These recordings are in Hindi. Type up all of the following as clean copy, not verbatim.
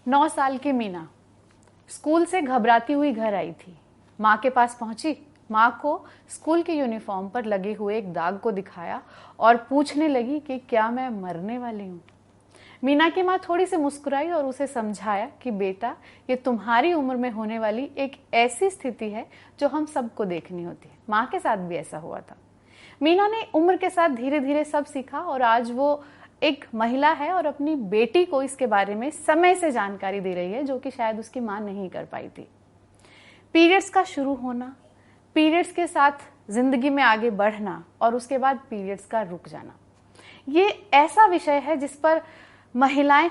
9 साल की मीना स्कूल से घबराती हुई घर आई थी। माँ के पास पहुंची। माँ को स्कूल के यूनिफॉर्म पर लगे हुए एक दाग को दिखाया और पूछने लगी कि क्या मैं मरने वाली हूँ। मीना की माँ थोड़ी सी मुस्कुराई और उसे समझाया कि बेटा, ये तुम्हारी उम्र में होने वाली एक ऐसी स्थिति है जो हम सबको देखनी होती है। माँ के साथ भी ऐसा हुआ था। मीना ने उम्र के साथ धीरे धीरे सब सीखा और आज वो एक महिला है और अपनी बेटी को इसके बारे में समय से जानकारी दे रही है, जो कि शायद उसकी माँ नहीं कर पाई थी। पीरियड्स का शुरू होना, पीरियड्स के साथ जिंदगी में आगे बढ़ना और उसके बाद पीरियड्स का रुक जाना, ये ऐसा विषय है जिस पर महिलाएं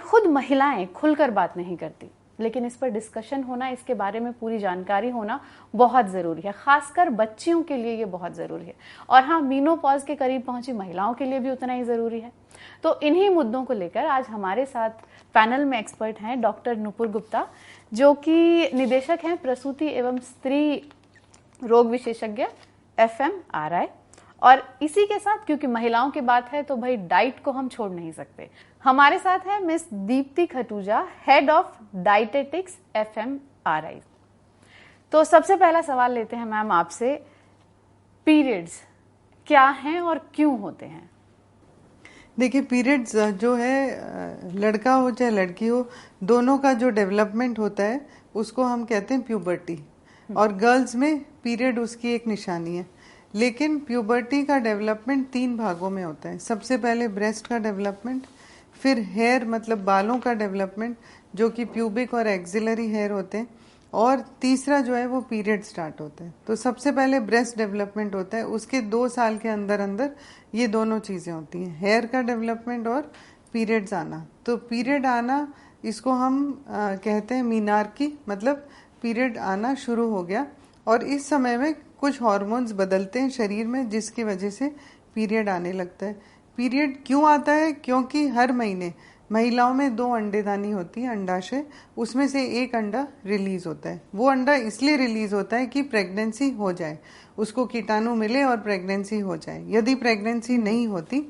खुलकर बात नहीं करती, लेकिन इस पर डिस्कशन होना, इसके बारे में पूरी जानकारी होना बहुत ज़रूरी है। खासकर बच्चियों के लिए ये बहुत ज़रूरी है और हाँ, मीनोपॉज के करीब पहुंची महिलाओं के लिए भी उतना ही ज़रूरी है। तो इन्हीं मुद्दों को लेकर आज हमारे साथ पैनल में एक्सपर्ट हैं डॉक्टर नुपुर गुप्ता, जो कि निदेशक हैं प्रसूति एवं स्त्री रोग विशेषज्ञ FMRI। और इसी के साथ, क्योंकि महिलाओं की बात है तो भाई डाइट को हम छोड़ नहीं सकते, हमारे साथ है miss Deepti Khatuja, head of dietetics FMRI। तो सबसे पहला सवाल लेते हैं मैम आपसे, पीरियड्स क्या हैं और क्यों होते हैं? देखिए, पीरियड्स जो है, लड़का हो चाहे लड़की हो, दोनों का जो डेवलपमेंट होता है उसको हम कहते हैं प्यूबर्टी। और गर्ल्स में पीरियड उसकी एक निशानी है। लेकिन प्यूबर्टी का डेवलपमेंट 3 भागों में होता है। सबसे पहले ब्रेस्ट का डेवलपमेंट, फिर हेयर मतलब बालों का डेवलपमेंट जो कि प्यूबिक और एक्सिलरी हेयर होते हैं, और तीसरा जो है वो पीरियड स्टार्ट होता है। तो सबसे पहले ब्रेस्ट डेवलपमेंट होता है, उसके 2 साल के अंदर अंदर ये दोनों चीज़ें होती हैं, हेयर का डेवलपमेंट और पीरियड्स आना। तो पीरियड आना, इसको हम कहते हैं मीनार्की, मतलब पीरियड आना शुरू हो गया और इस समय में कुछ हार्मोन्स बदलते हैं शरीर में, जिसकी वजह से पीरियड आने लगता है। पीरियड क्यों आता है? क्योंकि हर महीने महिलाओं में 2 अंडेदानी होती है, अंडाशय, उसमें से एक अंडा रिलीज होता है। वो अंडा इसलिए रिलीज होता है कि प्रेगनेंसी हो जाए, उसको कीटाणु मिले और प्रेगनेंसी हो जाए। यदि प्रेगनेंसी नहीं होती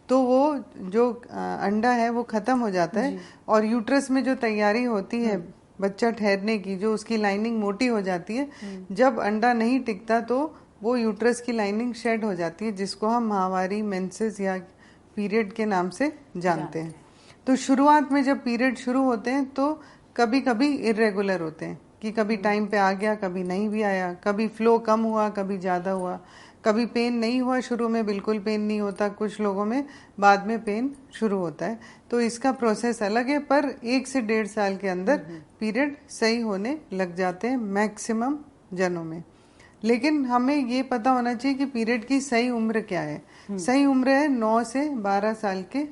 तो वो जो अंडा है वो खत्म हो जाता है और यूट्रस में जो तैयारी होती है बच्चा ठहरने की, जो उसकी लाइनिंग मोटी हो जाती है, जब अंडा नहीं टिकता तो वो यूट्रस की लाइनिंग शेड हो जाती है, जिसको हम माहवारी, मेंसेस या पीरियड के नाम से जानते हैं। तो शुरुआत में जब पीरियड शुरू होते हैं तो कभी कभी इरेगुलर होते हैं कि कभी टाइम पे आ गया, कभी नहीं भी आया, कभी फ्लो कम हुआ, कभी ज़्यादा हुआ, कभी पेन नहीं हुआ, शुरू में बिल्कुल पेन नहीं होता, कुछ लोगों में बाद में पेन शुरू होता है। तो इसका प्रोसेस अलग है, पर 1 से 1.5 साल के अंदर पीरियड सही होने लग जाते हैं मैक्सिमम जनों में। लेकिन हमें ये पता होना चाहिए कि पीरियड की सही उम्र क्या है। सही उम्र है 9 से 12 साल के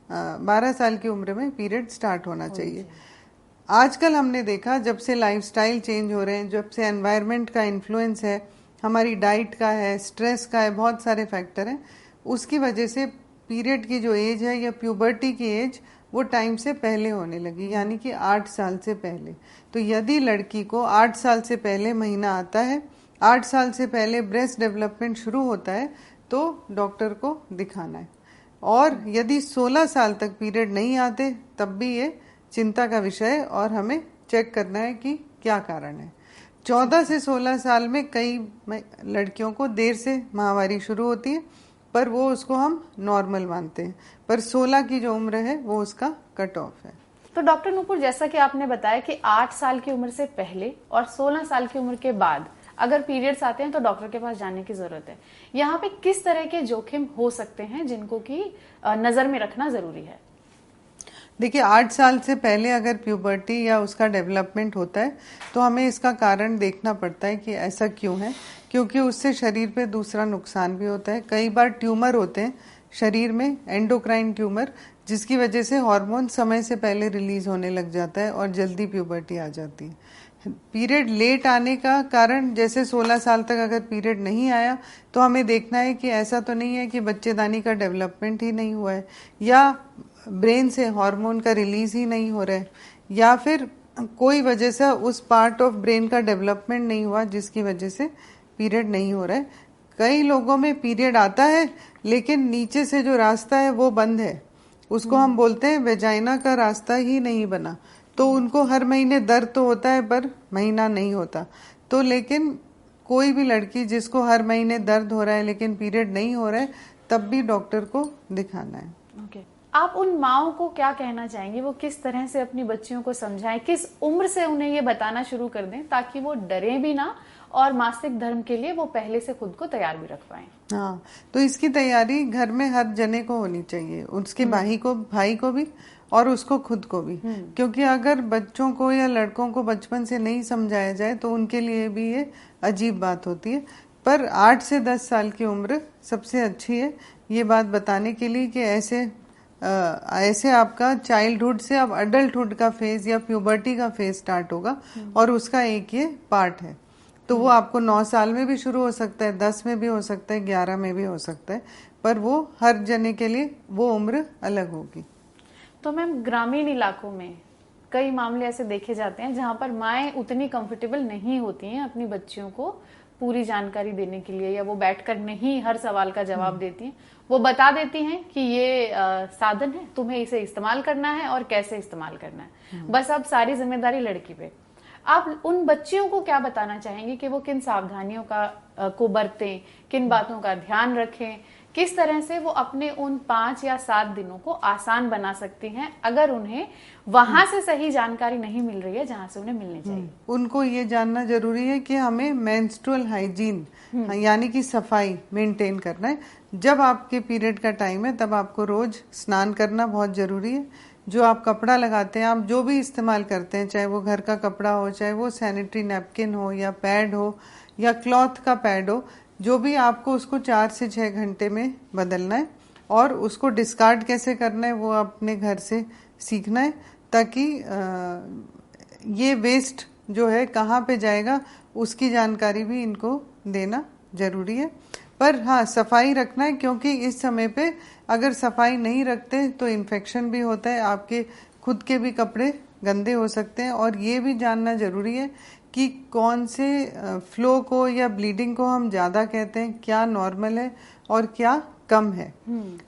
12 साल की उम्र में पीरियड स्टार्ट होना चाहिए। आजकल हमने देखा, जब से लाइफस्टाइल चेंज हो रहे हैं, जब से एनवायरनमेंट का इन्फ्लुएंस है, हमारी डाइट का है, स्ट्रेस का है, बहुत सारे फैक्टर हैं, उसकी वजह से पीरियड की जो एज है या प्यूबर्टी की एज वो टाइम से पहले होने लगी, यानी कि 8 साल से पहले। तो यदि लड़की को 8 साल से पहले महीना आता है, 8 साल से पहले ब्रेस्ट डेवलपमेंट शुरू होता है, तो डॉक्टर को दिखाना है। और यदि 16 साल तक पीरियड नहीं आते तब भी ये चिंता का विषय है और हमें चेक करना है कि क्या कारण है। 14 से 16 साल में कई लड़कियों को देर से माहवारी शुरू होती है, पर वो उसको हम नॉर्मल मानते हैं, पर 16 की जो उम्र है वो उसका कट ऑफ है। तो डॉक्टर नुपुर, जैसा कि आपने बताया कि 8 साल की उम्र से पहले और 16 साल की उम्र के बाद अगर पीरियड्स आते हैं तो डॉक्टर के पास जाने की जरूरत है। यहाँ पे किस तरह के जोखिम हो सकते हैं जिनको की नजर में रखना जरूरी है? देखिए, 8 साल से पहले अगर प्यूबर्टी या उसका डेवलपमेंट होता है तो हमें इसका कारण देखना पड़ता है कि ऐसा क्यों है, क्योंकि उससे शरीर पे दूसरा नुकसान भी होता है। कई बार ट्यूमर होते हैं शरीर में, एंडोक्राइन ट्यूमर, जिसकी वजह से हार्मोन समय से पहले रिलीज होने लग जाता है और जल्दी प्यूबर्टी आ जाती है। पीरियड लेट आने का कारण, जैसे 16 साल तक अगर पीरियड नहीं आया तो हमें देखना है कि ऐसा तो नहीं है कि बच्चेदानी का डेवलपमेंट ही नहीं हुआ है, या ब्रेन से हार्मोन का रिलीज ही नहीं हो रहा है, या फिर कोई वजह से उस पार्ट ऑफ ब्रेन का डेवलपमेंट नहीं हुआ जिसकी वजह से पीरियड नहीं हो रहा है। कई लोगों में पीरियड आता है लेकिन नीचे से जो रास्ता है वो बंद है, उसको हम बोलते हैं वेजाइना का रास्ता ही नहीं बना। तो उनको हर महीने दर्द तो होता है पर महीना नहीं होता। तो लेकिन कोई भी लड़की जिसको हर महीने दर्द हो रहा है लेकिन पीरियड नहीं हो रहा है, तब भी डॉक्टर को दिखाना है। ओके। आप उन माओं को क्या कहना चाहेंगे, वो किस तरह से अपनी बच्चियों को समझाएं, किस उम्र से उन्हें ये बताना शुरू कर दें ताकि वो डरें भी ना और मासिक धर्म के लिए वो पहले से खुद को तैयार भी रख पाएं? हाँ, तो इसकी तैयारी घर में हर जने को होनी चाहिए, उसके भाई को भी और उसको खुद को भी। क्योंकि अगर बच्चों को या लड़कों को बचपन से नहीं समझाया जाए तो उनके लिए भी ये अजीब बात होती है। पर 8 से 10 साल की उम्र सबसे अच्छी है ये बात बताने के लिए कि ऐसे आपका चाइल्डहुड से अब अडल्टहुड का फेज या प्यूबर्टी का फेज स्टार्ट होगा और उसका एक ये पार्ट है। तो वो आपको 9 साल में भी शुरू हो सकता है, 10 में भी हो सकता है, 11 में भी हो सकता है, पर वो हर जने के लिए वो उम्र अलग होगी। तो मैम, ग्रामीण इलाकों में कई मामले ऐसे देखे जाते हैं जहां पर माएँ उतनी कंफर्टेबल नहीं होती हैं अपनी बच्चियों को पूरी जानकारी देने के लिए, या वो बैठकर नहीं हर सवाल का जवाब देती हैं। वो बता देती हैं कि ये साधन है, तुम्हें इसे इस्तेमाल करना है और कैसे इस्तेमाल करना है, बस अब सारी जिम्मेदारी लड़की पे। आप उन बच्चियों को क्या बताना चाहेंगे कि वो किन सावधानियों को बरतें, किन बातों का ध्यान रखें, किस तरह से वो अपने उन 5 या 7 दिनों को आसान बना सकती हैं अगर उन्हें वहां से सही जानकारी नहीं मिल रही है जहां से उन्हें मिलनी चाहिए? उनको ये जानना जरूरी है कि हमें मेंस्ट्रुअल हाइजीन यानी कि सफाई मेंटेन करना है। जब आपके पीरियड का टाइम है तब आपको रोज स्नान करना बहुत जरूरी है। जो आप कपड़ा लगाते हैं, आप जो भी इस्तेमाल करते हैं, चाहे वो घर का कपड़ा हो, चाहे वो सैनिटरी नैपकिन हो या पैड हो या क्लॉथ का पैड हो, जो भी आपको उसको 4 से 6 घंटे में बदलना है। और उसको डिस्कार्ड कैसे करना है वो अपने घर से सीखना है, ताकि ये वेस्ट जो है कहाँ पे जाएगा उसकी जानकारी भी इनको देना जरूरी है। पर हाँ, सफाई रखना है, क्योंकि इस समय पे अगर सफाई नहीं रखते तो इन्फेक्शन भी होता है, आपके खुद के भी कपड़े गंदे हो सकते हैं। और ये भी जानना जरूरी है कि कौन से फ्लो को या ब्लीडिंग को हम ज्यादा कहते हैं, क्या नॉर्मल है और क्या कम है।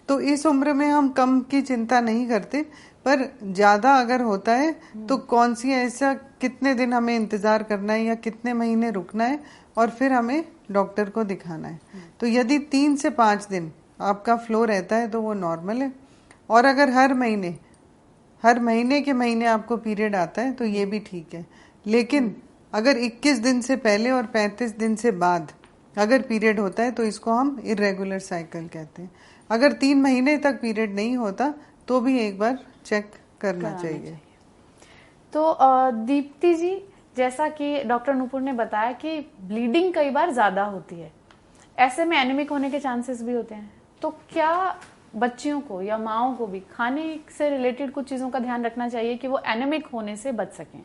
तो इस उम्र में हम कम की चिंता नहीं करते, पर ज्यादा अगर होता है तो कौन सी ऐसा कितने दिन हमें इंतजार करना है या कितने महीने रुकना है और फिर हमें डॉक्टर को दिखाना है। तो यदि 3 से 5 दिन आपका फ्लो रहता है तो वो नॉर्मल है। और अगर हर महीने के महीने आपको पीरियड आता है तो ये भी ठीक है। लेकिन अगर 21 दिन से पहले और 35 दिन से बाद अगर पीरियड होता है तो इसको हम इरेगुलर साइकिल कहते हैं। अगर 3 महीने तक पीरियड नहीं होता तो भी एक बार चेक करना चाहिए। तो दीप्ति जी, जैसा कि डॉक्टर नूपुर ने बताया कि ब्लीडिंग कई बार ज्यादा होती है, ऐसे में एनीमिक होने के चांसेस भी होते हैं, तो क्या बच्चियों को या माओं को भी खाने से रिलेटेड कुछ चीजों का ध्यान रखना चाहिए कि वो एनीमिक होने से बच सकें?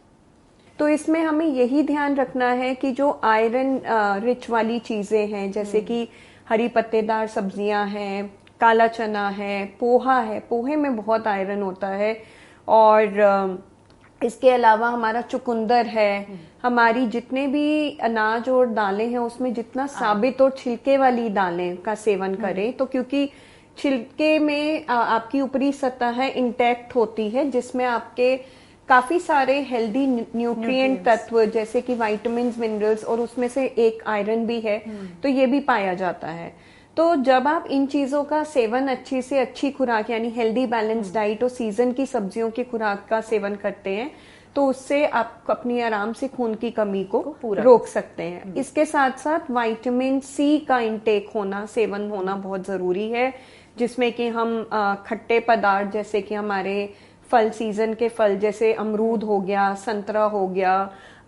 तो इसमें हमें यही ध्यान रखना है कि जो आयरन रिच वाली चीजें हैं, जैसे कि हरी पत्तेदार सब्जियां हैं, काला चना है, पोहा है, पोहे में बहुत आयरन होता है, और इसके अलावा हमारा चुकंदर है, हमारी जितने भी अनाज और दालें हैं उसमें जितना साबित और छिलके वाली दालें का सेवन करें। तो क्योंकि छिलके में आपकी ऊपरी सतह इंटैक्ट होती है, जिसमें आपके काफी सारे हेल्दी न्यूट्रिएंट तत्व जैसे कि विटामिन्स, मिनरल्स, और उसमें से एक आयरन भी है, तो ये भी पाया जाता है। तो जब आप इन चीजों का सेवन अच्छी से अच्छी खुराक यानी हेल्दी बैलेंस डाइट और सीजन की सब्जियों की खुराक का सेवन करते हैं तो उससे आप अपनी आराम से खून की कमी को रोक सकते हैं। इसके साथ साथ विटामिन सी का इंटेक होना, सेवन होना बहुत जरूरी है, जिसमें कि हम खट्टे पदार्थ जैसे कि हमारे फल, सीजन के फल जैसे अमरूद हो गया, संतरा हो गया,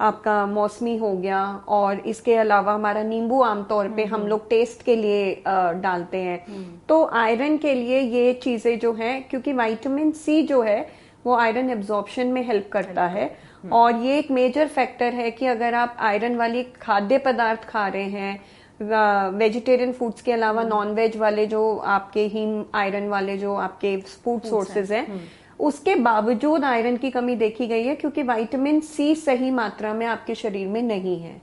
आपका मौसमी हो गया, और इसके अलावा हमारा नींबू आमतौर पे हम लोग टेस्ट के लिए डालते हैं। तो आयरन के लिए ये चीजें जो हैं, क्योंकि विटामिन सी जो है वो आयरन एब्जॉर्प्शन में हेल्प करता है, और ये एक मेजर फैक्टर है कि अगर आप आयरन वाली खाद्य पदार्थ खा रहे हैं, वेजिटेरियन फूड्स के अलावा नॉन वेज वाले जो आपके हीम आयरन वाले जो आपके फूड सोर्सेज हैं, उसके बावजूद आयरन की कमी देखी गई है, क्योंकि विटामिन सी सही मात्रा में आपके शरीर में नहीं है।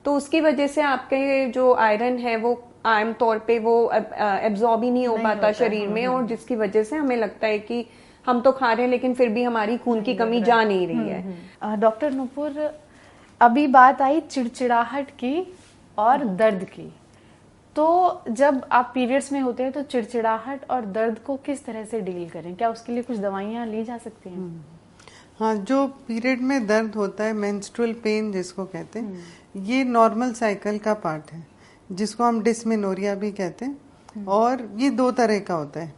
तो उसकी वजह से आपके जो आयरन है वो आमतौर पे वो एब्जॉर्ब ही नहीं हो पाता शरीर में, और जिसकी वजह से हमें लगता है कि हम तो खा रहे हैं लेकिन फिर भी हमारी खून की कमी जा नहीं रही है। डॉक्टर नूपुर, अभी बात आई चिड़चिड़ाहट की और दर्द की, तो जब आप पीरियड्स में होते हैं तो चिड़चिड़ाहट और दर्द को किस तरह से डील करें? क्या उसके लिए कुछ दवाइयाँ ली जा सकती हैं? हाँ, जो पीरियड में दर्द होता है, मेंस्ट्रुअल पेन जिसको कहते हैं, ये नॉर्मल साइकिल का पार्ट है, जिसको हम डिस्मेनोरिया भी कहते हैं। और ये दो तरह का होता है।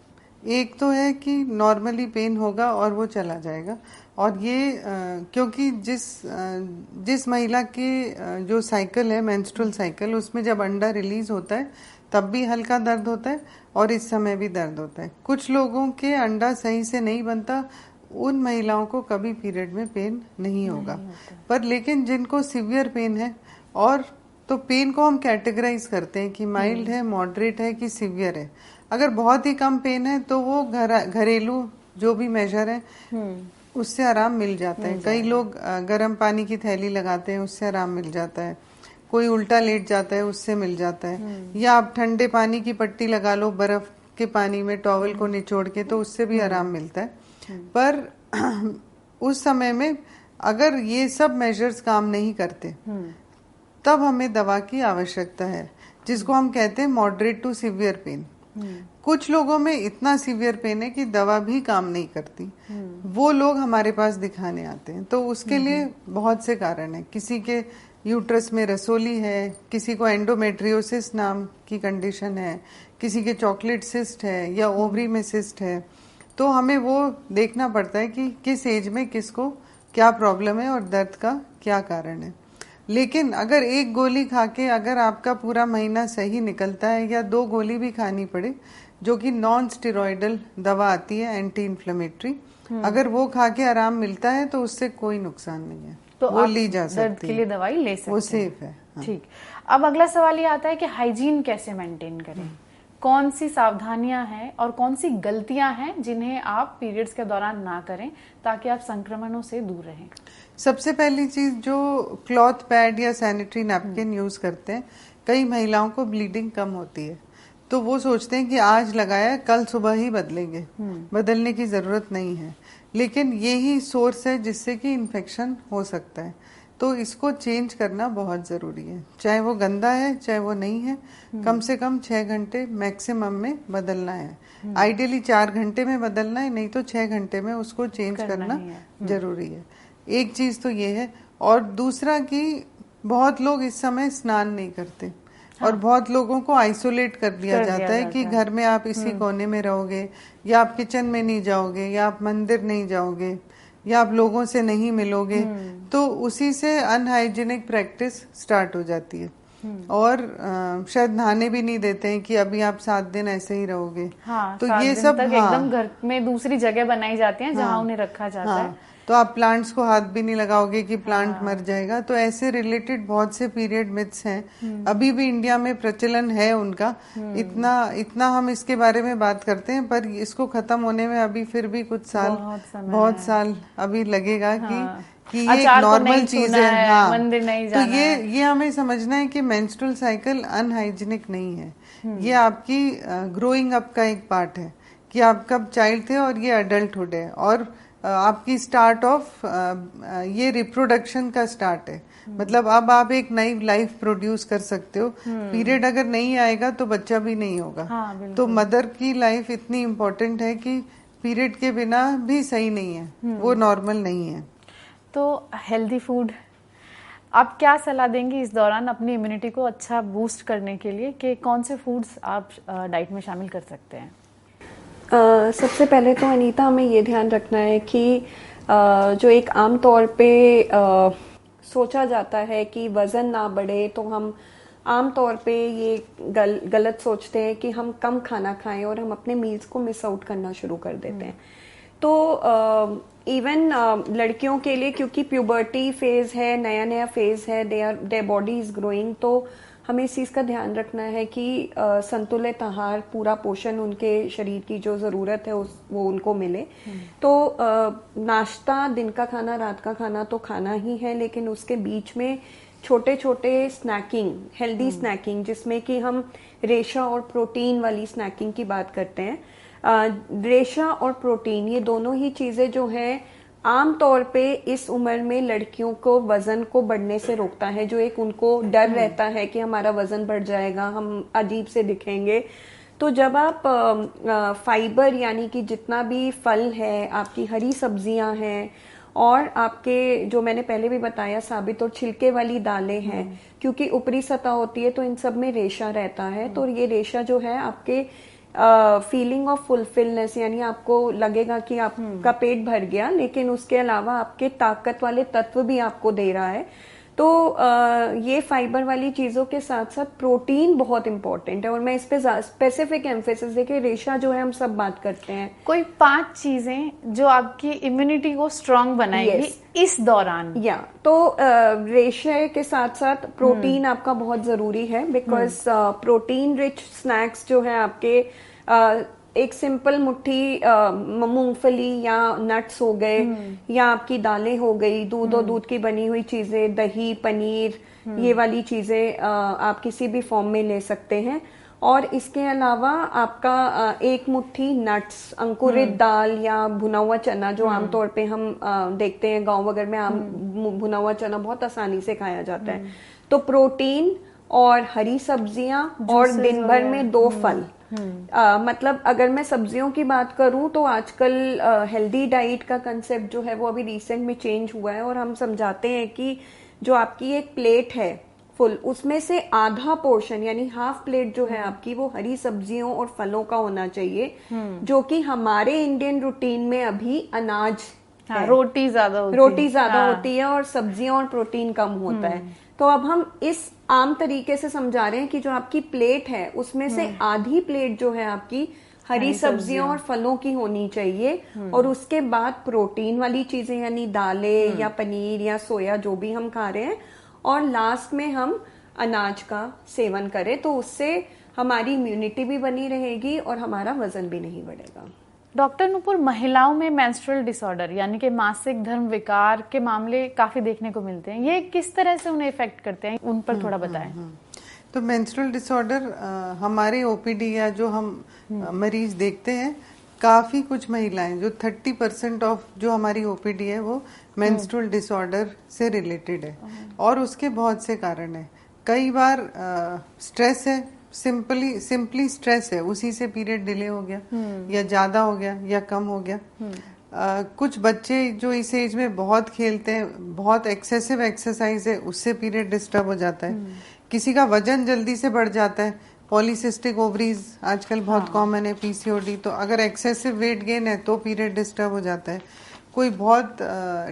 एक तो है कि नॉर्मली पेन होगा और वो चला जाएगा, और ये क्योंकि जिस महिला के जो साइकिल है, मेंस्ट्रुअल साइकिल, उसमें जब अंडा रिलीज होता है तब भी हल्का दर्द होता है और इस समय भी दर्द होता है। कुछ लोगों के अंडा सही से नहीं बनता, उन महिलाओं को कभी पीरियड में पेन नहीं होगा। पर लेकिन जिनको सीवियर पेन है, और तो पेन को हम कैटेगराइज करते हैं कि माइल्ड है, मॉडरेट है कि सीवियर है। अगर बहुत ही कम पेन है तो वो घरेलू जो भी मेजर है उससे आराम मिल जाता है। कई लोग गर्म पानी की थैली लगाते हैं, उससे आराम मिल जाता है। कोई उल्टा लेट जाता है, उससे मिल जाता है। या आप ठंडे पानी की पट्टी लगा लो बर्फ के पानी में टॉवल को निचोड़ के, तो उससे भी आराम मिलता है। पर उस समय में अगर ये सब मेजर्स काम नहीं करते तब हमें दवा की आवश्यकता है, जिसको हम कहते हैं मॉडरेट टू सीवियर पेन। कुछ लोगों में इतना सीवियर पेन है कि दवा भी काम नहीं करती, वो लोग हमारे पास दिखाने आते हैं। तो उसके लिए बहुत से कारण है। किसी के यूट्रस में रसोली है, किसी को एंडोमेट्रियोसिस नाम की कंडीशन है, किसी के चॉकलेट सिस्ट है या ओवरी में सिस्ट है। तो हमें वो देखना पड़ता है कि किस एज में किसको क्या प्रॉब्लम है और दर्द का क्या कारण है। लेकिन अगर एक गोली खा के अगर आपका पूरा महीना सही निकलता है, या 2 गोली भी खानी पड़े, जो कि नॉन स्टेरॉइडल दवा आती है, एंटी इन्फ्लेमेटरी, अगर वो खा के आराम मिलता है तो उससे कोई नुकसान नहीं है, तो वो ली जा सकती है। दर्द के लिए दवाई ले सकते हैं, वो सेफ है। हाँ। ठीक। अब अगला सवाल ये आता है कि हाइजीन कैसे मेंटेन करें? कौन सी सावधानियां हैं और कौन सी गलतियां हैं जिन्हें आप पीरियड्स के दौरान ना करें, ताकि आप संक्रमणों से दूर रहें? सबसे पहली चीज, जो क्लॉथ पैड या सैनिटरी नैपकिन यूज करते हैं, कई महिलाओं को ब्लीडिंग कम होती है, तो वो सोचते हैं कि आज लगाया कल सुबह ही बदलेंगे। बदलने की जरूरत नहीं है, लेकिन यही सोर्स है जिससे कि इन्फेक्शन हो सकता है। तो इसको चेंज करना बहुत जरूरी है, चाहे वो गंदा है चाहे वो नहीं है। कम से कम 6 घंटे मैक्सिमम में बदलना है। आइडियली 4 घंटे में बदलना है, नहीं तो 6 घंटे में उसको चेंज करना जरूरी है। एक चीज तो ये है। और दूसरा कि बहुत लोग इस समय स्नान नहीं करते। और बहुत लोगों को आइसोलेट कर दिया जाता है कि घर में आप इसी कोने में रहोगे, या आप किचन में नहीं जाओगे, या आप मंदिर नहीं जाओगे, या आप लोगों से नहीं मिलोगे। तो उसी से अनहाइजीनिक प्रैक्टिस स्टार्ट हो जाती है। और शायद नहाने भी नहीं देते हैं कि अभी आप 7 दिन ऐसे ही रहोगे। हाँ, तो ये सब एकदम घर में दूसरी जगह बनाई जाती है जहाँ उन्हें रखा जाता है। तो आप प्लांट्स को हाथ भी नहीं लगाओगे कि प्लांट मर जाएगा। तो ऐसे रिलेटेड बहुत से पीरियड मिथ्स हैं, अभी भी इंडिया में प्रचलन है उनका। इतना हम इसके बारे में बात करते हैं, पर इसको खत्म होने में अभी फिर भी कुछ साल, बहुत साल अभी लगेगा कि ये एक नॉर्मल चीज है। हाँ, मंदिर नहीं जाना। तो ये हमें समझना है कि मेंस्ट्रुअल साइकिल अनहाइजीनिक नहीं है। ये आपकी ग्रोइंग अप का एक पार्ट है कि आप कब चाइल्ड थे और ये अडल्टहुड है, और आपकी स्टार्ट ऑफ ये रिप्रोडक्शन का स्टार्ट है। मतलब अब आप एक नई लाइफ प्रोड्यूस कर सकते हो। पीरियड अगर नहीं आएगा तो बच्चा भी नहीं होगा। तो मदर की लाइफ इतनी इम्पोर्टेंट है कि पीरियड के बिना भी सही नहीं है, वो नॉर्मल नहीं है। तो हेल्दी फूड, आप क्या सलाह देंगी इस दौरान अपनी इम्यूनिटी को अच्छा बूस्ट करने के लिए, कि कौन से फूड्स आप डाइट में शामिल कर सकते हैं? सबसे पहले तो अनीता, हमें ये ध्यान रखना है कि जो एक आम तौर पे सोचा जाता है कि वजन ना बढ़े, तो हम आम तौर पे ये गलत सोचते हैं कि हम कम खाना खाएं और हम अपने मील्स को मिस आउट करना शुरू कर देते हैं। तो इवन लड़कियों के लिए, क्योंकि प्यूबर्टी फेज है, नया नया फेज है, देयर बॉडी इज ग्रोइंग, तो हमें इस चीज का ध्यान रखना है कि संतुलित आहार, पूरा पोषण उनके शरीर की जो जरूरत है वो उनको मिले। तो नाश्ता, दिन का खाना, रात का खाना तो खाना ही है, लेकिन उसके बीच में छोटे छोटे स्नैकिंग, हेल्दी स्नैकिंग, जिसमें कि हम रेशा और प्रोटीन वाली स्नैकिंग की बात करते हैं, रेशा और प्रोटीन ये दोनों ही चीजें जो हैं आम तौर पे इस उम्र में लड़कियों को वजन को बढ़ने से रोकता है। जो एक उनको डर रहता है कि हमारा वजन बढ़ जाएगा, हम अजीब से दिखेंगे। तो जब आप फाइबर यानी कि जितना भी फल है, आपकी हरी सब्जियां हैं और आपके जो मैंने पहले भी बताया साबित और छिलके वाली दालें हैं, क्योंकि ऊपरी सतह होती है तो इन सब में रेशा रहता है। तो ये रेशा जो है आपके फीलिंग ऑफ फुलफिलनेस, यानी आपको लगेगा कि आपका पेट भर गया, लेकिन उसके अलावा आपके ताकत वाले तत्व भी आपको दे रहा है। तो ये फाइबर वाली चीजों के साथ साथ प्रोटीन बहुत इंपॉर्टेंट है और मैं इस पे स्पेसिफिक एम्फेसिस देखिए, रेशा जो है हम सब बात करते हैं। कोई 5 चीजें जो आपकी इम्यूनिटी को स्ट्रांग बनाएगी इस दौरान। तो रेशे के साथ साथ प्रोटीन आपका बहुत जरूरी है, बिकॉज प्रोटीन रिच स्नैक्स जो है आपके एक सिंपल मुट्ठी मूंगफली या नट्स हो गए या आपकी दालें हो गई, दूध और दूध की बनी हुई चीजें, दही, पनीर, ये वाली चीजें आप किसी भी फॉर्म में ले सकते हैं। और इसके अलावा आपका एक मुट्ठी नट्स, अंकुरित दाल या भुना हुआ चना, जो आमतौर पे हम देखते हैं गांव वगैरह में आम भुना हुआ चना बहुत आसानी से खाया जाता है। तो प्रोटीन और हरी सब्जियां और दिन भर में 2 फल। मतलब अगर मैं सब्जियों की बात करूं तो आजकल हेल्दी डाइट का कंसेप्ट जो है वो अभी रिसेंट में चेंज हुआ है और हम समझाते हैं कि जो आपकी एक प्लेट है फुल, उसमें से आधा पोर्शन यानी हाफ प्लेट जो है आपकी वो हरी सब्जियों और फलों का होना चाहिए, जो कि हमारे इंडियन रूटीन में अभी अनाज है। रोटी ज्यादा होती है और सब्जियां और प्रोटीन कम होता है। तो अब हम इस आम तरीके से समझा रहे हैं कि जो आपकी प्लेट है उसमें से आधी प्लेट जो है आपकी हरी सब्जियों और फलों की होनी चाहिए, और उसके बाद प्रोटीन वाली चीजें यानी दालें या पनीर या सोया जो भी हम खा रहे हैं, और लास्ट में हम अनाज का सेवन करें। तो उससे हमारी इम्यूनिटी भी बनी रहेगी और हमारा वजन भी नहीं बढ़ेगा। डॉक्टर नूपुर, महिलाओं में मेंस्ट्रुअल डिसऑर्डर यानी कि मासिक धर्म विकार के मामले काफी देखने को मिलते हैं, ये किस तरह से उन्हें इफेक्ट करते हैं, उन पर थोड़ा बताएं। तो मेंस्ट्रुअल डिसऑर्डर हमारे ओपीडी या जो हम मरीज देखते हैं, काफी कुछ महिलाएं जो 30% ऑफ जो हमारी ओपीडी है वो मेंस्ट्रुअल डिसऑर्डर से रिलेटेड है, और उसके बहुत से कारण है। कई बार स्ट्रेस है, सिंपली स्ट्रेस है, उसी से पीरियड डिले हो गया या ज्यादा हो गया या कम हो गया। कुछ बच्चे जो इस एज में बहुत खेलते हैं, बहुत एक्सेसिव एक्सरसाइज है, उससे पीरियड डिस्टर्ब हो जाता है। किसी का वजन जल्दी से बढ़ जाता है, पॉलीसिस्टिक ओवरीज आजकल बहुत कॉमन है, पीसीओडी, तो अगर एक्सेसिव वेट गेन है तो पीरियड डिस्टर्ब हो जाता है। कोई बहुत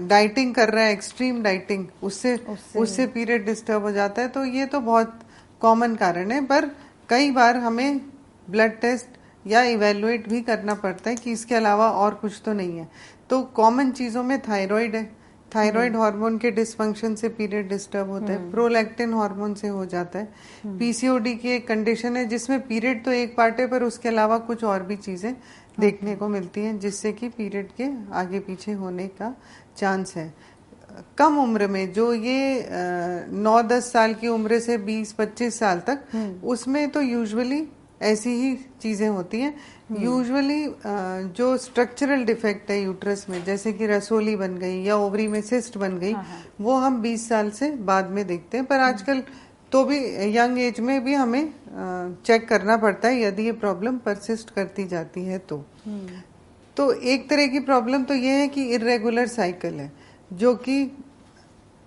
डाइटिंग कर रहा है, एक्सट्रीम डाइटिंग, उससे पीरियड डिस्टर्ब हो जाता है। तो ये तो बहुत कॉमन कारण है, पर कई बार हमें ब्लड टेस्ट या इवेलुएट भी करना पड़ता है कि इसके अलावा और कुछ तो नहीं है। तो कॉमन चीजों में थायराइड है, थायराइड हार्मोन के डिसफंक्शन से पीरियड डिस्टर्ब होता है, प्रोलैक्टिन हार्मोन से हो जाता है, पीसीओडी की एक कंडीशन है जिसमें पीरियड तो एक पार्ट है पर उसके अलावा कुछ और भी चीजें देखने को मिलती हैं जिससे कि पीरियड के आगे पीछे होने का चांस है। कम उम्र में जो ये 9-10 साल की उम्र से 20-25 साल तक, उसमें तो यूजुअली ऐसी ही चीजें होती हैं। यूजुअली जो स्ट्रक्चरल डिफेक्ट है यूट्रस में, जैसे कि रसोली बन गई या ओवरी में सिस्ट बन गई, वो हम 20 साल से बाद में देखते हैं। पर आजकल तो भी यंग एज में भी हमें चेक करना पड़ता है यदि ये प्रॉब्लम परसिस्ट करती जाती है तो एक तरह की प्रॉब्लम तो ये है कि इर्रेगुलर साइकिल है, जो कि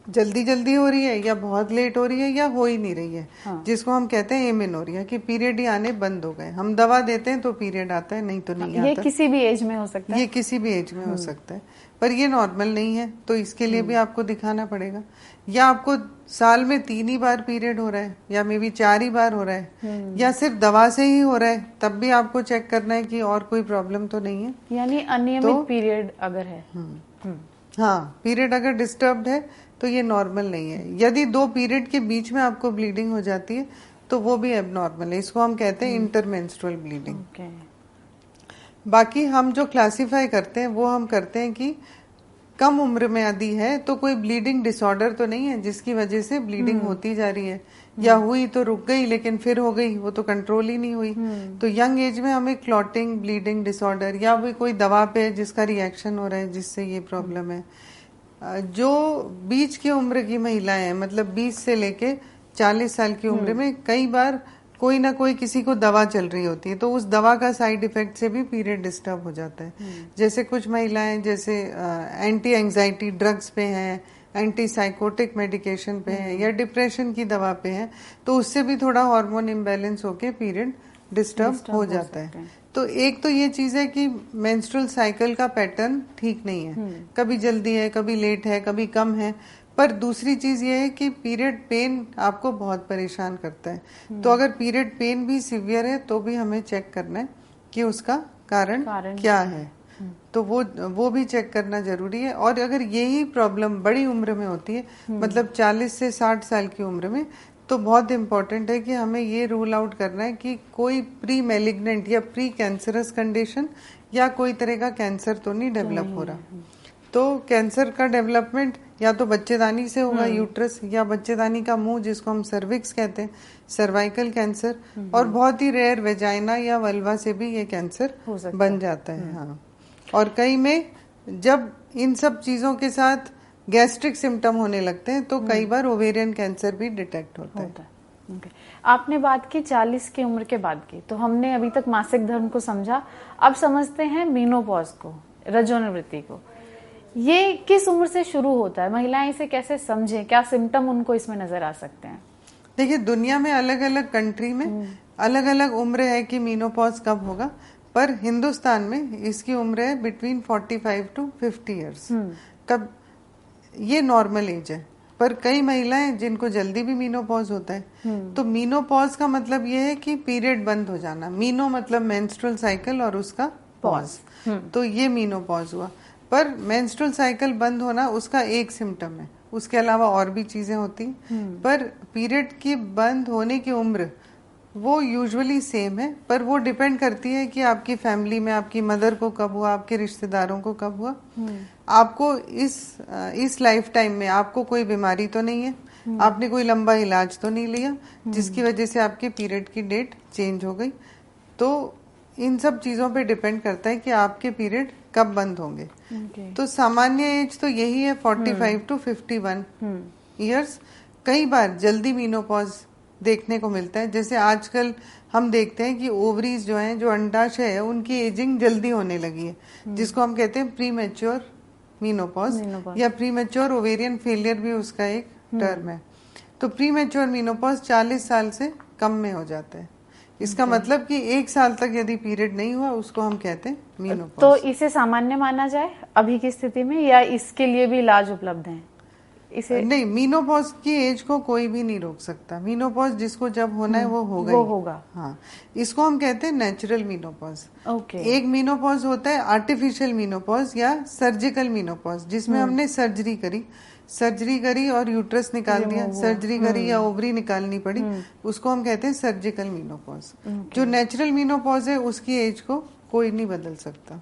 जल्दी जल्दी हो रही है या बहुत लेट हो रही है या हो ही नहीं रही है, जिसको हम कहते हैं एमेनोरिया, कि पीरियड ही आने बंद हो गए। हम दवा देते हैं तो पीरियड आता है, नहीं तो नहीं आता। ये किसी भी एज में हो सकता है, ये किसी भी एज में हो सकता है, पर ये नॉर्मल नहीं है, तो इसके लिए भी आपको दिखाना पड़ेगा। या आपको साल में 3 ही बार पीरियड हो रहा है या मे बी 4 ही बार हो रहा है, या सिर्फ दवा से ही हो रहा है, तब भी आपको चेक करना है कि और कोई प्रॉब्लम तो नहीं है। यानी अनियमित पीरियड अगर है, हाँ, पीरियड अगर डिस्टर्ब्ड है तो ये नॉर्मल नहीं है। यदि 2 पीरियड के बीच में आपको ब्लीडिंग हो जाती है तो वो भी एबनॉर्मल है, इसको हम कहते हैं इंटरमेंस्ट्रुअल ब्लीडिंग। बाकी हम जो क्लासिफाई करते हैं वो हम करते हैं कि कम उम्र में यदि है तो कोई ब्लीडिंग डिसऑर्डर तो नहीं है जिसकी वजह से ब्लीडिंग होती जा रही है, या हुई तो रुक गई लेकिन फिर हो गई, वो तो कंट्रोल ही नहीं हुई। तो यंग एज में हमें क्लॉटिंग, ब्लीडिंग डिसऑर्डर या भी कोई दवा पे जिसका रिएक्शन हो रहा है जिससे ये प्रॉब्लम है। जो बीच की उम्र की महिलाएं हैं, मतलब 20 से लेके 40 साल की उम्र में कई बार कोई ना कोई किसी को दवा चल रही होती है, तो उस दवा का साइड इफेक्ट से भी पीरियड डिस्टर्ब हो जाता है। जैसे कुछ महिलाएं जैसे एंटी एंजाइटी ड्रग्स पे हैं, एंटी साइकोटिक मेडिकेशन पे हैं, या डिप्रेशन की दवा पे हैं, तो उससे भी थोड़ा हार्मोन इम्बैलेंस होके पीरियड डिस्टर्ब हो जाता है। तो एक तो ये चीज है कि मेंस्ट्रुअल साइकिल का पैटर्न ठीक नहीं है, कभी जल्दी है, कभी लेट है, कभी कम है। पर दूसरी चीज ये है कि पीरियड पेन आपको बहुत परेशान करता है, तो अगर पीरियड पेन भी सीवियर है तो भी हमें चेक करना है कि उसका कारण क्या है, तो वो भी चेक करना जरूरी है। और अगर यही प्रॉब्लम बड़ी उम्र में होती है, मतलब 40 से 60 साल की उम्र में, तो बहुत इम्पोर्टेंट है कि हमें ये रूल आउट करना है कि कोई प्री मैलिग्नेंट या प्री कैंसरस कंडीशन या कोई तरह का कैंसर तो नहीं डेवलप हो रहा। तो कैंसर का डेवलपमेंट या तो बच्चेदानी से होगा, यूट्रस या बच्चेदानी का मुंह जिसको हम सर्विक्स कहते हैं, सर्वाइकल कैंसर, और बहुत ही रेयर वेजाइना या वल्वा से भी ये कैंसर बन जाता है। हाँ, और कई में जब इन सब चीजों के साथ गैस्ट्रिक सिम्टम होने लगते हैं तो कई बार ओवेरियन कैंसर भी डिटेक्ट होता है। Okay. आपने बात की 40 की उम्र के बाद की, तो हमने अभी तक मासिक धर्म को समझा, अब समझते हैं मीनोपॉज को, रजोनिवृत्ति को। ये किस उम्र से शुरू होता है, महिलाएं इसे कैसे समझें, क्या सिम्टम उनको इसमें नजर आ सकते हैं? देखिए, दुनिया में अलग अलग कंट्री में अलग अलग उम्र है कि मीनोपॉज कब होगा, पर हिंदुस्तान में इसकी उम्र है बिटवीन 45 टू 50 ईयर्स। कब ये नॉर्मल एज है, पर कई महिलाएं जिनको जल्दी भी मीनोपॉज होता है। तो मीनोपॉज का मतलब ये है कि पीरियड बंद हो जाना, मीनो मतलब मेंस्ट्रुअल साइकिल और उसका पॉज, तो ये मीनोपॉज हुआ। पर मेंस्ट्रुअल साइकिल बंद होना उसका एक सिम्टम है, उसके अलावा और भी चीजें होती, पर पीरियड की बंद होने की उम्र वो यूजुअली सेम है, पर वो डिपेंड करती है कि आपकी फैमिली में आपकी मदर को कब हुआ, आपके रिश्तेदारों को कब हुआ, आपको इस लाइफ टाइम में आपको कोई बीमारी तो नहीं है, आपने कोई लंबा इलाज तो नहीं लिया जिसकी वजह से आपके पीरियड की डेट चेंज हो गई। तो इन सब चीजों पे डिपेंड करता है कि आपके पीरियड कब बंद होंगे। तो सामान्य एज तो यही है 45 टू 51 ईयर्स। कई बार जल्दी मीनोपॉज देखने को मिलता है, जैसे आजकल हम देखते हैं कि ओवरीज जो हैं, जो अंडाशय है, उनकी एजिंग जल्दी होने लगी है, जिसको हम कहते हैं प्री मैच्योर मीनोपॉज या प्री मैच्योर ओवेरियन फेलियर भी उसका एक टर्म है। तो प्री मैच्योर मीनोपॉज 40 साल से कम में हो जाता है। इसका मतलब कि 1 साल तक यदि पीरियड नहीं हुआ उसको हम कहते हैं मीनोपॉज। तो इसे सामान्य माना जाए अभी की स्थिति में, या इसके लिए भी इलाज उपलब्ध है? इसे नहीं, मीनोपॉज की एज को कोई भी नहीं रोक सकता। मीनोपॉज जिसको जब होना है वो होगा। हाँ, इसको हम कहते हैं नेचुरल मीनोपॉज। एक मीनोपॉज होता है आर्टिफिशियल मीनोपॉज या सर्जिकल मीनोपॉज, जिसमें हमने सर्जरी करी और यूट्रस निकाल दिया, सर्जरी करी या ओवरी निकालनी पड़ी, उसको हम कहते हैं सर्जिकल मीनोपॉज। जो नेचुरल मीनोपॉज है उसकी एज को कोई नहीं बदल सकता।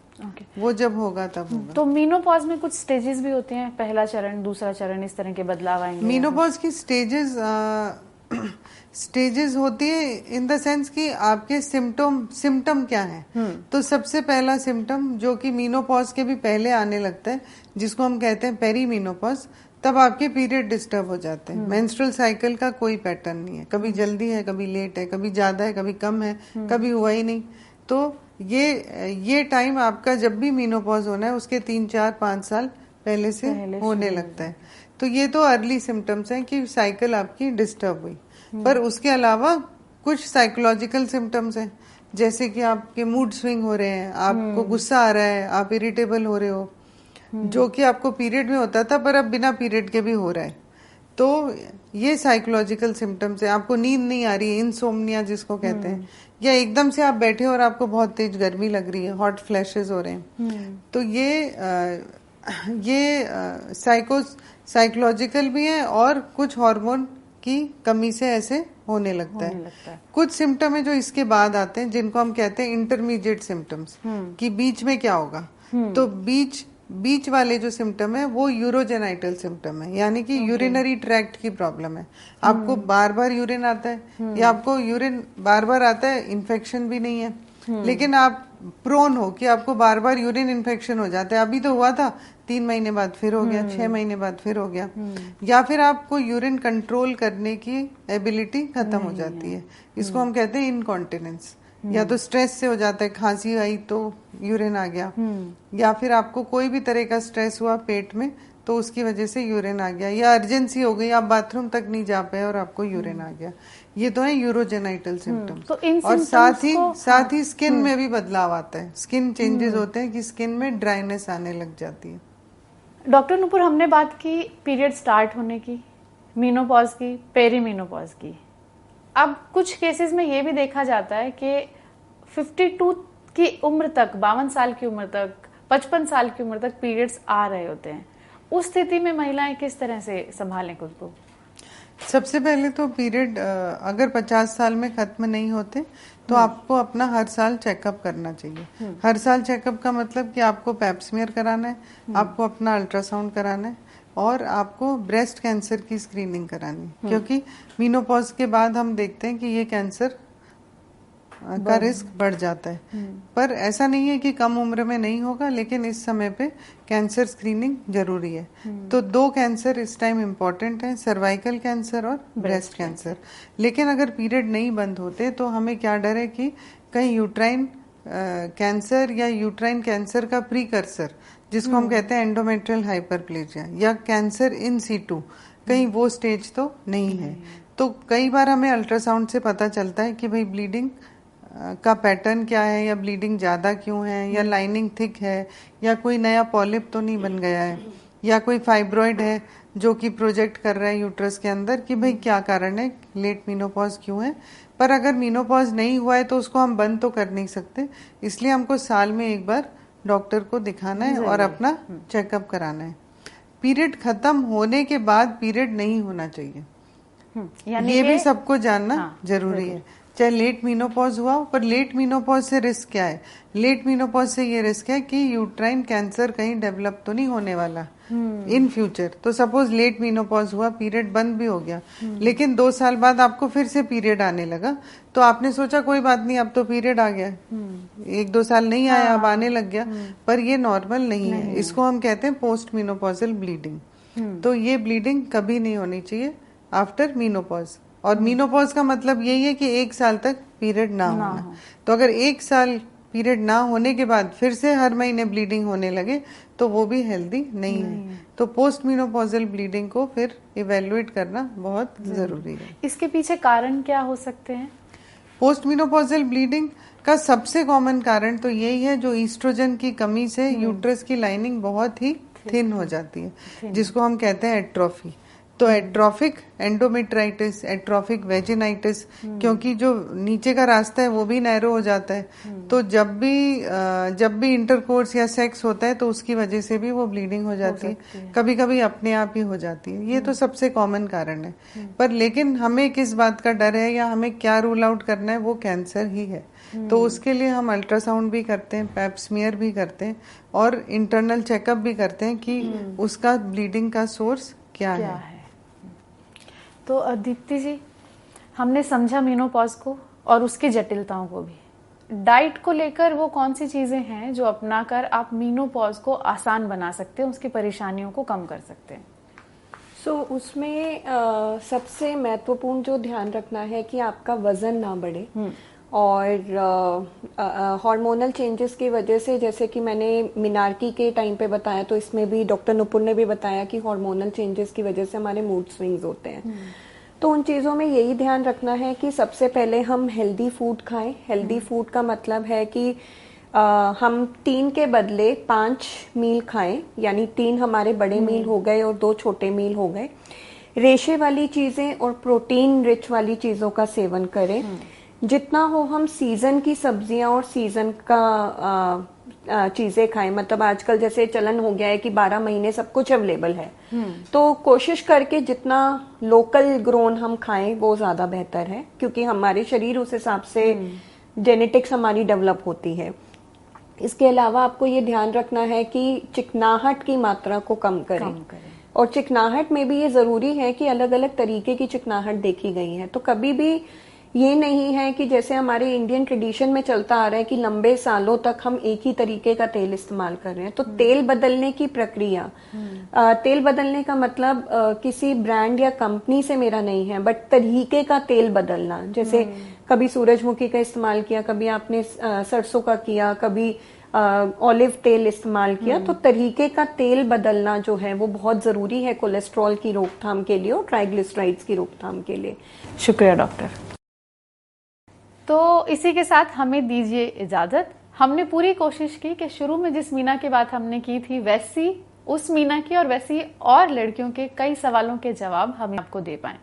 वो जब होगा तब होगा। तो मीनोपॉज में कुछ स्टेजेस भी होते हैं, पहला चरण, दूसरा चरण, इस तरह के बदलाव आएंगे? मीनोपॉज की स्टेजेस होती है इन द सेंस कि आपके सिम्टम क्या है। तो सबसे पहला सिम्टम जो कि मीनोपॉज के भी पहले आने लगता है, जिसको हम कहते हैं पेरी मीनोपॉज, तब आपके पीरियड डिस्टर्ब हो जाते हैं। मेंस्ट्रुअल साइकिल का कोई पैटर्न नहीं है, कभी जल्दी है, कभी लेट है, कभी ज्यादा है, कभी कम है, कभी हुआ ही नहीं। तो ये टाइम आपका जब भी मीनोपॉज होना है उसके 3, 4, 5 साल पहले से होने लगता है। तो ये तो अर्ली सिम्टम्स हैं कि साइकिल आपकी डिस्टर्ब हुई। पर उसके अलावा कुछ साइकोलॉजिकल सिम्टम्स हैं, जैसे कि आपके मूड स्विंग हो रहे हैं, आपको गुस्सा आ रहा है, आप इरिटेबल हो रहे हो, जो कि आपको पीरियड में होता था पर अब बिना पीरियड के भी हो रहा है। तो ये साइकोलॉजिकल सिम्टम्स है। आपको नींद नहीं आ रही है, इंसोम्निया जिसको कहते हैं, या एकदम से आप बैठे और आपको बहुत तेज गर्मी लग रही है, हॉट फ्लैशेस हो रहे हैं। तो ये साइकोलॉजिकल भी है और कुछ हार्मोन की कमी से ऐसे होने लगता है। कुछ सिम्टम है जो इसके बाद आते हैं, जिनको हम कहते हैं इंटरमीडिएट सिम्टम्स, कि बीच में क्या होगा। तो बीच बीच वाले जो सिम्टम है वो यूरोजेनाइटल सिम्टम है, यानी कि यूरिनरी ट्रैक्ट की प्रॉब्लम है। आपको बार बार यूरिन आता है या आपको यूरिन बार बार आता है, इन्फेक्शन भी नहीं है, लेकिन आप प्रोन हो कि आपको बार बार यूरिन इन्फेक्शन हो जाता है। अभी तो हुआ था, 3 महीने बाद फिर हो गया, 6 महीने बाद फिर हो गया, या फिर आपको यूरिन कंट्रोल करने की एबिलिटी खत्म हो जाती है। इसको हम कहते हैं इनकॉन्टिनेंस। या तो स्ट्रेस से हो जाता है, खांसी आई तो यूरिन आ गया, या फिर आपको कोई भी तरह का स्ट्रेस हुआ पेट में तो उसकी वजह से यूरिन आ गया, या अर्जेंसी हो गई, आप बाथरूम तक नहीं जा पाए और आपको यूरिन आ गया। ये तो है यूरोजेनाइटल सिम्टम्स। तो इन और साथ ही स्किन हाँ। में भी बदलाव आता है, स्किन चेंजेस होते हैं कि स्किन में ड्राइनेस आने लग जाती है। डॉक्टर नुपुर, हमने बात की पीरियड स्टार्ट होने की, मीनोपॉज की, पेरीमीनोपॉज की। अब कुछ केसेस में ये भी देखा जाता है कि 52 की उम्र तक, 52 साल की उम्र तक, 55 साल की उम्र तक पीरियड्स आ रहे होते हैं। उस स्थिति में महिलाएं किस तरह से संभालें खुद को? सबसे पहले तो पीरियड अगर 50 साल में खत्म नहीं होते तो आपको अपना हर साल चेकअप करना चाहिए। हर साल चेकअप का मतलब कि आपको पैप स्मीयर कराना है, आपको अपना अल्ट्रासाउंड कराना है और आपको ब्रेस्ट कैंसर की स्क्रीनिंग करानी, क्योंकि मीनोपॉज के बाद हम देखते हैं कि ये कैंसर का रिस्क बढ़ जाता है। पर ऐसा नहीं है कि कम उम्र में नहीं होगा, लेकिन इस समय पे कैंसर स्क्रीनिंग जरूरी है। तो 2 कैंसर इस टाइम इम्पोर्टेंट हैं, सर्वाइकल कैंसर और ब्रेस्ट कैंसर। लेकिन अगर पीरियड नहीं बंद होते तो हमें क्या डर है कि कहीं यूट्राइन कैंसर या यूट्राइन कैंसर का प्रीकर्सर, जिसको हम कहते हैं एंडोमेट्रियल हाइपरप्लेजिया या कैंसर इन सीटू, कहीं वो स्टेज तो नहीं है। तो कई बार हमें अल्ट्रासाउंड से पता चलता है कि भाई ब्लीडिंग का पैटर्न क्या है, या ब्लीडिंग ज़्यादा क्यों है, या लाइनिंग थिक है, या कोई नया पॉलिप तो नहीं बन गया है, या कोई फाइब्रॉइड है जो कि प्रोजेक्ट कर रहा है यूट्रस के अंदर, कि भाई क्या कारण है, लेट मीनोपॉज क्यों है। पर अगर मीनोपॉज नहीं हुआ है तो उसको हम बंद तो कर नहीं सकते, इसलिए हमको साल में एक बार डॉक्टर को दिखाना है और अपना चेकअप कराना है। पीरियड खत्म होने के बाद पीरियड नहीं होना चाहिए, ये भी सबको जानना जरूरी है। चाहे लेट मीनोपॉज हुआ, पर लेट मीनोपॉज से रिस्क क्या है? लेट मीनोपॉज से ये रिस्क है कि यूट्राइन कैंसर कहीं डेवलप तो नहीं होने वाला इन फ्यूचर। तो सपोज लेट मीनोपॉज हुआ, पीरियड बंद भी हो गया, लेकिन 2 साल बाद आपको फिर से पीरियड आने लगा, तो आपने सोचा कोई बात नहीं, अब तो पीरियड आ गया, 1-2 साल नहीं आया, अब आने लग गया, पर ये नॉर्मल नहीं है। इसको हम कहते हैं पोस्ट मीनोपॉजल ब्लीडिंग। तो ये ब्लीडिंग कभी नहीं होनी चाहिए आफ्टर मीनोपॉज। और मीनोपॉज का मतलब यही है कि 1 साल तक पीरियड ना होना। तो अगर 1 साल पीरियड ना होने के बाद फिर से हर महीने ब्लीडिंग होने लगे तो वो भी हेल्दी नहीं है। तो पोस्ट मीनोपॉजल ब्लीडिंग को फिर इवेलुएट करना बहुत जरूरी है। इसके पीछे कारण क्या हो सकते हैं? पोस्ट मीनोपॉजल ब्लीडिंग का सबसे कॉमन कारण तो यही है, जो ईस्ट्रोजन की कमी से यूट्रस की लाइनिंग बहुत ही थिन हो जाती है, जिसको हम कहते हैं एट्रोफी। तो एट्रोफिक एंडोमेट्राइटिस, एट्रोफिक वेजिनाइटिस, क्योंकि जो नीचे का रास्ता है वो भी नैरो हो जाता है, तो जब भी इंटरकोर्स या सेक्स होता है तो उसकी वजह से भी वो ब्लीडिंग हो जाती है। कभी कभी अपने आप ही हो जाती है। ये तो सबसे कॉमन कारण है। पर लेकिन हमें किस बात का डर है या हमें क्या रूल आउट करना है, वो कैंसर ही है। तो उसके लिए हम अल्ट्रासाउंड भी करते हैं, पैप स्मीयर भी करते हैं और इंटरनल चेकअप भी करते हैं कि उसका ब्लीडिंग का सोर्स क्या है। तो दीप्ति जी, हमने समझा मेनोपॉज को और उसकी जटिलताओं को भी। डाइट को लेकर वो कौन सी चीजें हैं जो अपनाकर आप मेनोपॉज को आसान बना सकते हैं, उसकी परेशानियों को कम कर सकते हैं? उसमें सबसे महत्वपूर्ण जो ध्यान रखना है कि आपका वजन ना बढ़े, और हार्मोनल चेंजेस की वजह से, जैसे कि मैंने मिनार्की के टाइम पे बताया, तो इसमें भी डॉक्टर नुपुर ने भी बताया कि हार्मोनल चेंजेस की वजह से हमारे मूड स्विंग्स होते हैं। तो उन चीज़ों में यही ध्यान रखना है कि सबसे पहले हम हेल्दी फूड खाएं। हेल्दी फूड का मतलब है कि हम 3 के बदले 5 मील खाएं, यानी 3 हमारे बड़े मील हो गए और 2 छोटे मील हो गए। रेशे वाली चीज़ें और प्रोटीन रिच वाली चीज़ों का सेवन करें। जितना हो हम सीजन की सब्जियां और सीजन का चीजें खाएं। मतलब आजकल जैसे चलन हो गया है कि 12 महीने सब कुछ अवेलेबल है, तो कोशिश करके जितना लोकल ग्रोन हम खाएं वो ज्यादा बेहतर है, क्योंकि हमारे शरीर उस हिसाब से जेनेटिक्स हमारी डेवलप होती है। इसके अलावा आपको ये ध्यान रखना है कि चिकनाहट की मात्रा को कम करें। और चिकनाहट में भी ये जरूरी है कि अलग अलग तरीके की चिकनाहट देखी गई है। तो कभी भी ये नहीं है कि जैसे हमारे इंडियन ट्रेडिशन में चलता आ रहा है कि लंबे सालों तक हम एक ही तरीके का तेल इस्तेमाल कर रहे हैं। तो तेल बदलने की प्रक्रिया, तेल बदलने का मतलब किसी ब्रांड या कंपनी से मेरा नहीं है, बट तरीके का तेल बदलना। जैसे कभी सूरजमुखी का इस्तेमाल किया, कभी आपने सरसों का किया, कभी ऑलिव तेल इस्तेमाल किया। तो तरीके का तेल बदलना जो है वो बहुत जरूरी है कोलेस्ट्रॉल की रोकथाम के लिए और ट्राइग्लिसराइड्स की रोकथाम के लिए। शुक्रिया डॉक्टर। तो इसी के साथ हमें दीजिए इजाजत। हमने पूरी कोशिश की कि शुरू में जिस मीना की बात हमने की थी वैसी उस मीना की और वैसी और लड़कियों के कई सवालों के जवाब हम आपको दे पाएं।